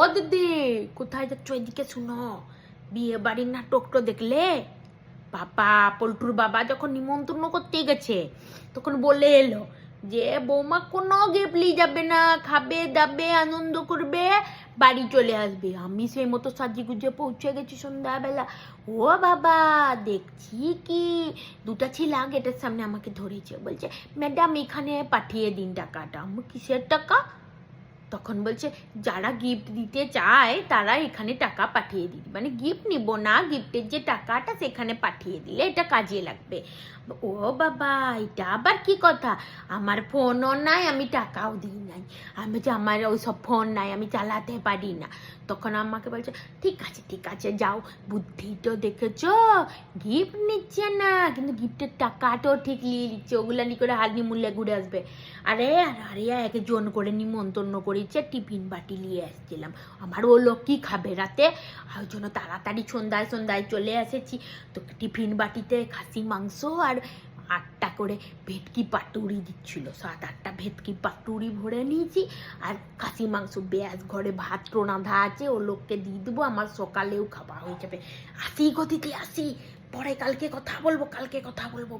ও দিদি, কোথায় যাচ্ছ? এদিকে শুনো, বিয়ে বাড়ির নাটকটা দেখলে? বাবা, পল্টুর বাবা যখন নিমন্ত্রণ করতে গেছে তখন বলে এলো যে বৌমা কোনো গিফট নিয়ে যাবে না, খাবে দাবে আনন্দ করবে, বাড়ি চলে আসবে। আমি সেই মতো সাজি গুজে পৌঁছে গেছি সন্ধ্যাবেলা। ও বাবা, দেখছি কি দুটা ছিলা গেটের সামনে আমাকে ধরেছে, বলছে ম্যাডাম এখানে পাঠিয়ে দিন টাকাটা। আমি কিসের টাকা? তখন বলছে যারা গিফট দিতে চায় তারা এখানে টাকা পাঠিয়ে দিই, মানে গিফট নিব না, গিফটের যে টাকাটা সেখানে পাঠিয়ে দিলে এটা কাজে লাগবে। ও বাবা, এটা আবার কি কথা? আমার ফোনও নাই, আমি টাকাও দিই নাই। আমি বলছি আমার ওই সব ফোন নাই, আমি চালাতে পারি না। তখন আমাকে বলছে ঠিক আছে ঠিক আছে যাও, বুদ্ধি তো দেখেছো, গিফট নিচ্ছে না কিন্তু গিফটের টাকাটাও ঠিক নিয়ে নিচ্ছে, ওগুলা নি করে হালনি মূল্যে ঘুরে আসবে। আরে আরে একজন করে নিমন্ত্রণ করেছে, টিফিন বাটি নিয়ে আসছিলাম। আমার ও লোক কি খাবে রাতে, ওই জন্য তাড়াতাড়ি সন্ধ্যায় সন্ধ্যায় চলে এসেছি। তো টিফিন বাটিতে খাসি মাংস আর 8টা করে ভেটকি পাতুরি দিচ্ছিল, 7-8টা ভেটকি পাতুরি ভরে নিয়েছি। আর খাসি মাংস ব্যাস, ঘরে ভাত রাঁধা আছে, ও লোককে দিয়ে দেবো, আমার সকালেও খাওয়া হয়ে যাবে। আসি গতিতে আসি, পরে কালকে কথা বলবো।